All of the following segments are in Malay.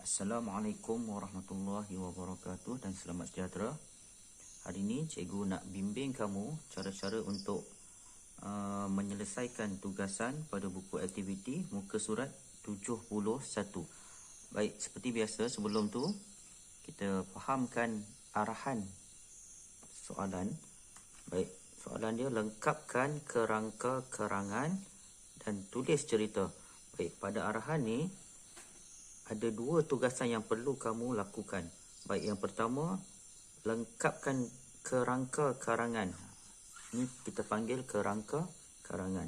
Assalamualaikum warahmatullahi wabarakatuh dan selamat sejahtera. Hari ini cikgu nak bimbing kamu cara-cara untuk menyelesaikan tugasan pada buku aktiviti muka surat 71. Baik, seperti biasa sebelum tu kita fahamkan arahan soalan. Baik, soalan dia lengkapkan kerangka kerangan dan tulis cerita. Baik, pada arahan ni ada dua tugasan yang perlu kamu lakukan. Baik, yang pertama, lengkapkan kerangka karangan. Ini kita panggil kerangka karangan.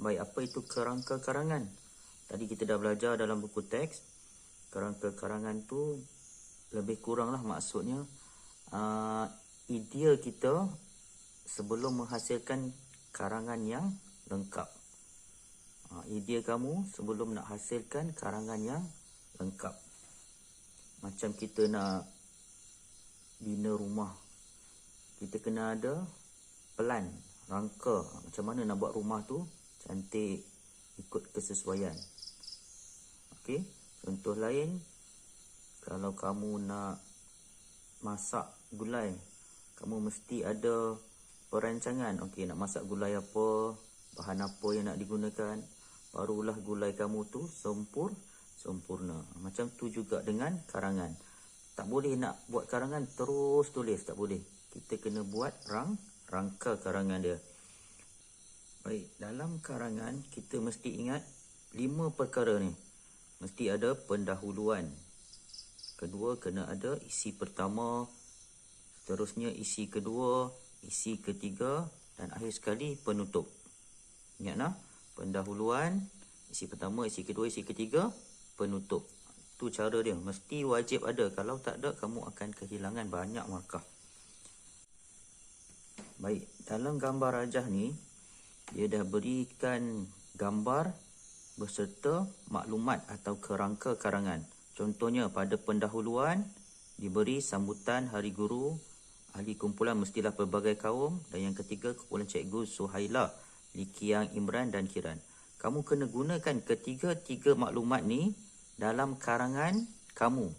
Baik, apa itu kerangka karangan? Tadi kita dah belajar dalam buku teks. Kerangka karangan tu lebih kuranglah maksudnya idea kita sebelum menghasilkan karangan yang lengkap. Idea kamu sebelum nak hasilkan karangan yang lengkap. Macam kita nak bina rumah, kita kena ada plan, rangka macam mana nak buat rumah tu cantik, ikut kesesuaian. Okey, contoh lain, kalau kamu nak masak gulai, kamu mesti ada perancangan. Okey, nak masak gulai apa, bahan apa yang nak digunakan, barulah gulai kamu tu sempurna. Macam tu juga dengan karangan. Tak boleh nak buat karangan terus tulis, tak boleh. Kita kena buat rangka karangan dia. Baik, dalam karangan kita mesti ingat 5 perkara ni. Mesti ada pendahuluan. Kedua, kena ada isi pertama, seterusnya isi kedua, isi ketiga, dan akhir sekali penutup. Ingatlah, pendahuluan, isi pertama, isi kedua, isi ketiga, penutup. Tu cara dia, mesti wajib ada. Kalau tak ada, kamu akan kehilangan banyak markah. Baik, dalam gambar rajah ni, dia dah berikan gambar beserta maklumat atau kerangka karangan. Contohnya, pada pendahuluan, diberi sambutan Hari Guru, ahli kumpulan mestilah pelbagai kaum, dan yang ketiga, kumpulan Cikgu Suhaila, Likiang, Imran dan Kiran. Kamu kena gunakan ketiga-tiga maklumat ni dalam karangan kamu.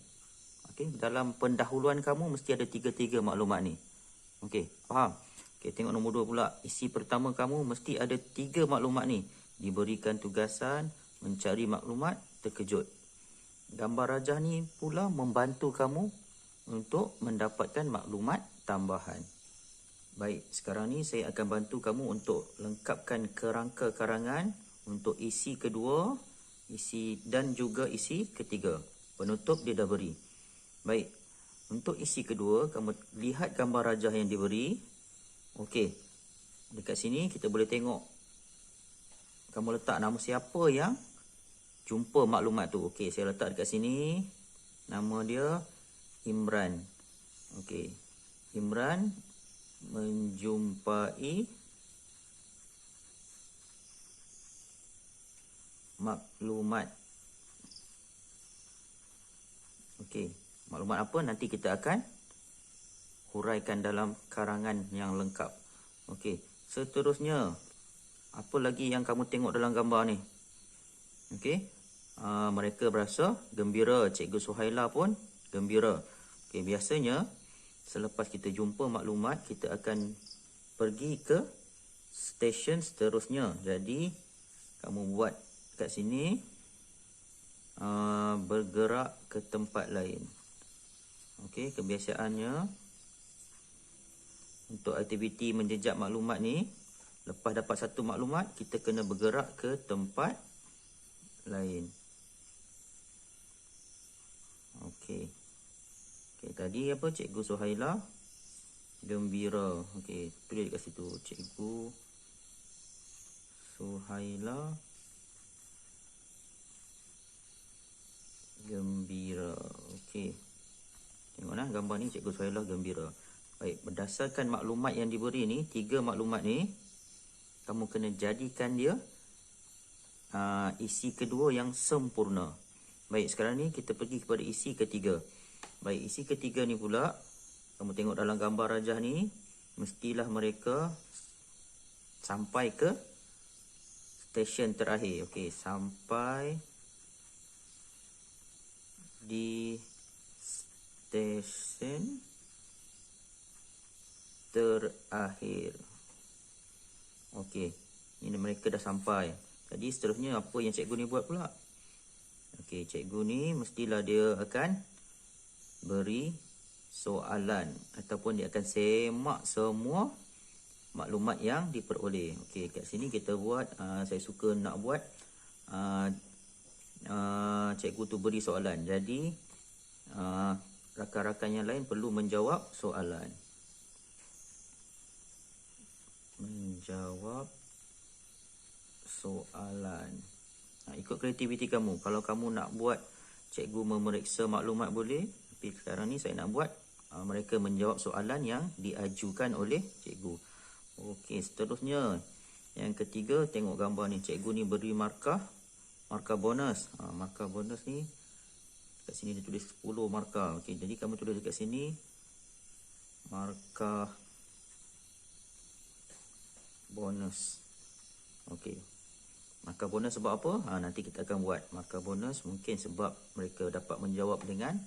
Okey, dalam pendahuluan kamu mesti ada 3 maklumat ni. Okey, faham? Okey, tengok nombor 2 pula. Isi pertama kamu mesti ada 3 maklumat ni. Diberikan tugasan mencari maklumat terkejut. Gambar rajah ni pula membantu kamu untuk mendapatkan maklumat tambahan. Baik, sekarang ni saya akan bantu kamu untuk lengkapkan kerangka karangan untuk isi kedua, isi dan juga isi ketiga. Penutup dia dah beri. Baik, untuk isi kedua, kamu lihat gambar rajah yang diberi. Okey, dekat sini kita boleh tengok. Kamu letak nama siapa yang jumpa maklumat tu. Okey, saya letak dekat sini. Nama dia Imran. Okey, Imran menjumpai maklumat. Okey, maklumat apa nanti kita akan huraikan dalam karangan yang lengkap. Okey, seterusnya, apa lagi yang kamu tengok dalam gambar ni? Okey, mereka berasa gembira. Cikgu Suhaila pun gembira. Okey, biasanya selepas kita jumpa maklumat, kita akan pergi ke stesen seterusnya. Jadi, kamu buat kat sini, bergerak ke tempat lain. Okey, kebiasaannya untuk aktiviti menjejak maklumat ni, lepas dapat satu maklumat, kita kena bergerak ke tempat lain. Okey. Okey, tadi apa? Cikgu Suhaila gembira. Okey, tulis dekat situ. Cikgu Suhaila gembira. Okey. Tengoklah gambar ni, Cikgu Suhaila gembira. Baik, berdasarkan maklumat yang diberi ni, 3 maklumat ni, kamu kena jadikan dia isi kedua yang sempurna. Baik, sekarang ni kita pergi kepada isi ketiga. Baik, isi ketiga ni pula, kamu tengok dalam gambar rajah ni, mestilah mereka sampai ke stesen terakhir. Okey, sampai di stesen terakhir. Okey, ini mereka dah sampai. Jadi seterusnya apa yang cikgu ni buat pula? Okey, cikgu ni mestilah dia akan beri soalan ataupun dia akan semak semua maklumat yang diperoleh. Okey, kat sini kita buat, saya suka nak buat cikgu tu beri soalan. Jadi rakan-rakan yang lain perlu menjawab soalan. Menjawab soalan. Ikut kreativiti kamu. Kalau kamu nak buat cikgu memeriksa maklumat boleh. Tapi sekarang ni saya nak buat mereka menjawab soalan yang diajukan oleh cikgu. Okey, seterusnya yang ketiga, tengok gambar ni. Cikgu ni beri markah bonus. Markah bonus ni kat sini dia tulis 10 markah. Okey, jadi kamu tulis dekat sini markah bonus. Okey. Markah bonus sebab apa? Nanti kita akan buat. Markah bonus mungkin sebab mereka dapat menjawab dengan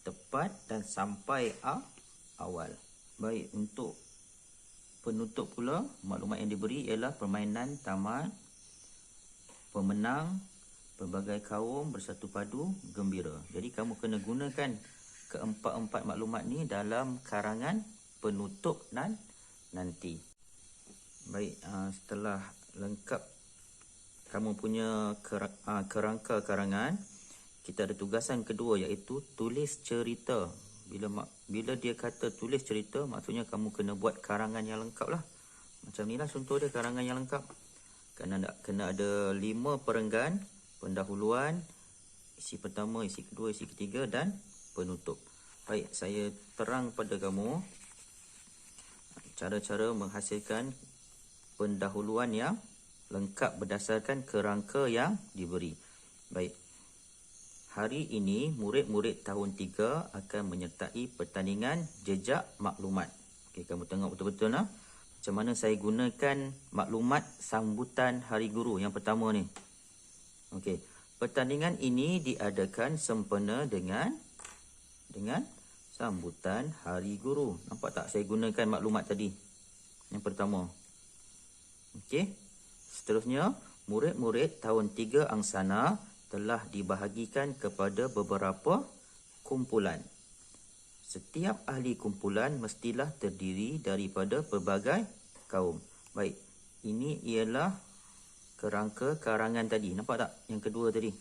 tepat dan sampai awal. Baik, untuk penutup pula, maklumat yang diberi ialah permainan taman, pemenang, pelbagai kaum bersatu padu gembira. Jadi kamu kena gunakan keempat-empat maklumat ni dalam karangan penutup nanti. Baik, setelah lengkap kamu punya kerangka karangan, kita ada tugasan kedua iaitu tulis cerita. Bila dia kata tulis cerita, maksudnya kamu kena buat karangan yang lengkap lah. Macam ni lah contoh dia, karangan yang lengkap. Kena ada 5 perenggan, pendahuluan, isi pertama, isi kedua, isi ketiga dan penutup. Baik, saya terang pada kamu cara-cara menghasilkan pendahuluan yang lengkap berdasarkan kerangka yang diberi. Baik, hari ini murid-murid tahun 3 akan menyertai pertandingan jejak maklumat. Okey, kamu tengok betul-betul lah macam mana saya gunakan maklumat sambutan Hari Guru yang pertama ni. Okey, pertandingan ini diadakan sempena dengan sambutan Hari Guru. Nampak tak saya gunakan maklumat tadi yang pertama? Okey. Seterusnya, murid-murid tahun 3 angsana telah dibahagikan kepada beberapa kumpulan. Setiap ahli kumpulan mestilah terdiri daripada pelbagai kaum. Baik, ini ialah kerangka karangan tadi. Nampak tak yang kedua tadi?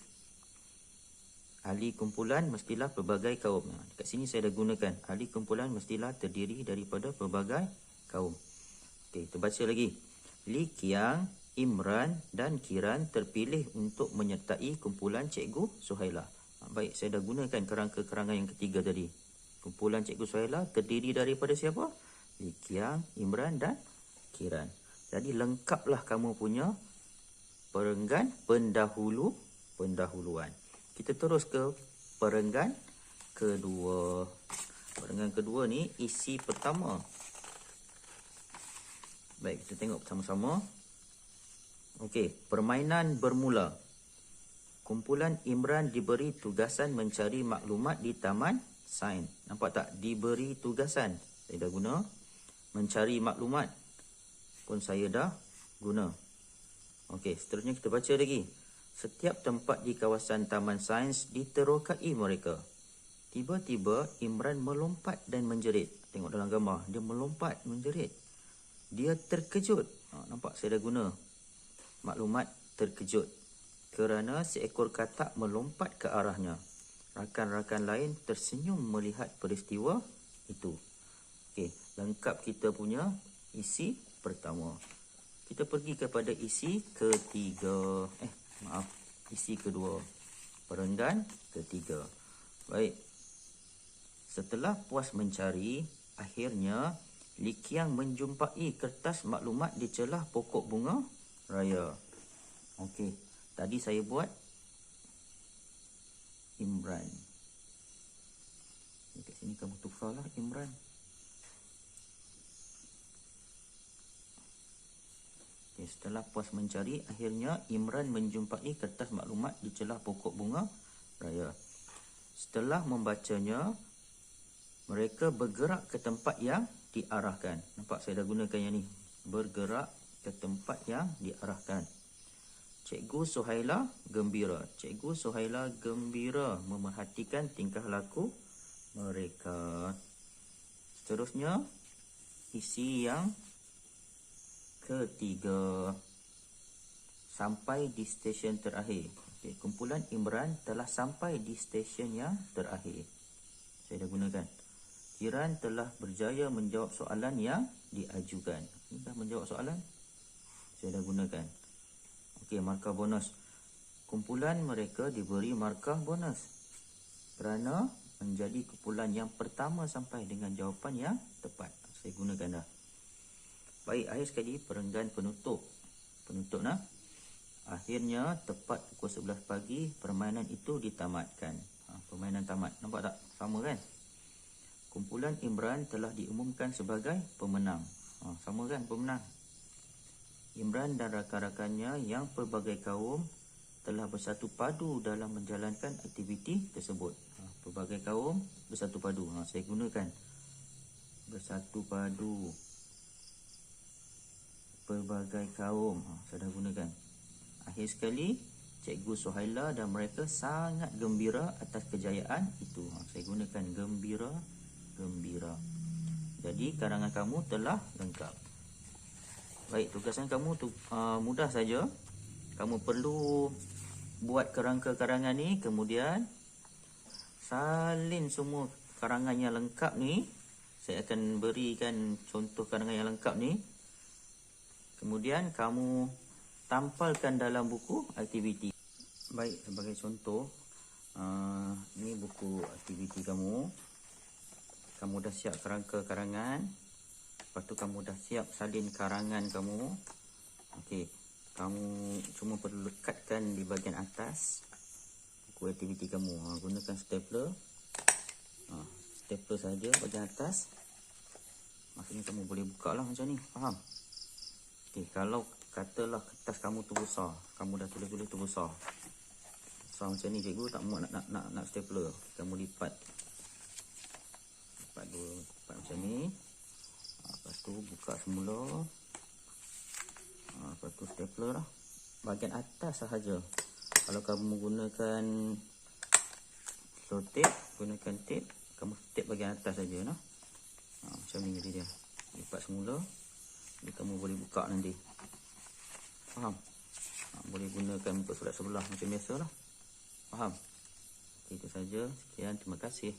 Ahli kumpulan mestilah pelbagai kaum. Dekat sini saya dah gunakan. Ahli kumpulan mestilah terdiri daripada pelbagai kaum. Okey, kita baca lagi. Li Qiang, Imran dan Kiran terpilih untuk menyertai kumpulan Cikgu Suhaila. Baik, saya dah gunakan kerangka karangan yang ketiga tadi. Kumpulan Cikgu Suhaila terdiri daripada siapa? Li Qiang, Imran dan Kiran. Jadi lengkaplah kamu punya perenggan pendahuluan. Kita terus ke perenggan kedua. Perenggan kedua ni isi pertama. Baik, kita tengok sama-sama. Okey, permainan bermula. Kumpulan Imran diberi tugasan mencari maklumat di Taman Sains. Nampak tak? Diberi tugasan. Saya dah guna. Mencari maklumat pun saya dah guna. Okey, seterusnya kita baca lagi. Setiap tempat di kawasan Taman Sains diterokai mereka. Tiba-tiba Imran melompat dan menjerit. Tengok dalam gambar, dia melompat, menjerit. Dia terkejut. Nampak saya dah guna maklumat terkejut kerana seekor katak melompat ke arahnya. Rakan-rakan lain tersenyum melihat peristiwa itu. Okey, lengkap kita punya isi pertama. Kita pergi kepada isi ketiga. Isi kedua. Perenggan ketiga. Baik. Setelah puas mencari, akhirnya Li Qiang menjumpai kertas maklumat di celah pokok bunga raya. Okey, tadi saya buat Imran. Dekat sini kamu tukarlah Imran. Okey, setelah puas mencari, akhirnya Imran menjumpai kertas maklumat di celah pokok bunga raya. Setelah membacanya, mereka bergerak ke tempat yang diarahkan. Nampak saya dah gunakan yang ni. Bergerak ke tempat yang diarahkan. Cikgu Suhaila gembira. Cikgu Suhaila gembira memerhatikan tingkah laku mereka. Seterusnya, isi yang ketiga. Sampai di stesen terakhir. Okay, kumpulan Imran telah sampai di stesen yang terakhir. Saya dah gunakan. Kiran telah berjaya menjawab soalan yang diajukan. Ini dah menjawab soalan. Saya dah gunakan. Okey, markah bonus. Kumpulan mereka diberi markah bonus kerana menjadi kumpulan yang pertama sampai dengan jawapan yang tepat. Saya gunakan dah. Baik, akhir sekali perenggan penutup. Penutup nah. Akhirnya tepat pukul 11 pagi permainan itu ditamatkan. Permainan tamat. Nampak tak? Sama kan? Kumpulan Imran telah diumumkan sebagai pemenang. Sama kan pemenang? Imran dan rakan-rakannya yang pelbagai kaum telah bersatu padu dalam menjalankan aktiviti tersebut. Pelbagai kaum bersatu padu. Saya gunakan bersatu padu. Pelbagai kaum. Saya dah gunakan. Akhir sekali, Cikgu Suhaila dan mereka sangat gembira atas kejayaan itu. Saya gunakan gembira. Jadi, karangan kamu telah lengkap. Baik, tugasan kamu mudah saja. Kamu perlu buat kerangka karangan ni, kemudian salin semua karangan yang lengkap ni. Saya akan berikan contoh karangan yang lengkap ni. Kemudian kamu tampalkan dalam buku aktiviti. Baik, sebagai contoh, ni buku aktiviti kamu. Kamu dah siap kerangka karangan. Lepas tu kamu dah siap salin karangan kamu. Okey, kamu cuma perlu lekatkan di bahagian atas buku aktiviti kamu. Gunakan stapler. Stapler saja bahagian atas. Maksudnya kamu boleh buka lah macam ni. Faham? Okey, kalau katalah kertas kamu tu besar, kamu dah tulis-tulis tu besar macam ni, cikgu tak muat nak stapler. Kamu lipat macam ni. Lepas tu buka semula. Lepas tu stapler lah bahagian atas sahaja. Kalau kamu gunakan tape, gunakan tape, kamu tape bahagian atas saja nah. Macam ni jadi dia. Lipat semula. Jadi kamu boleh buka nanti. Faham? Boleh gunakan muka surat sebelah macam biasa lah. Faham? Itu saja. Sekian. Terima kasih.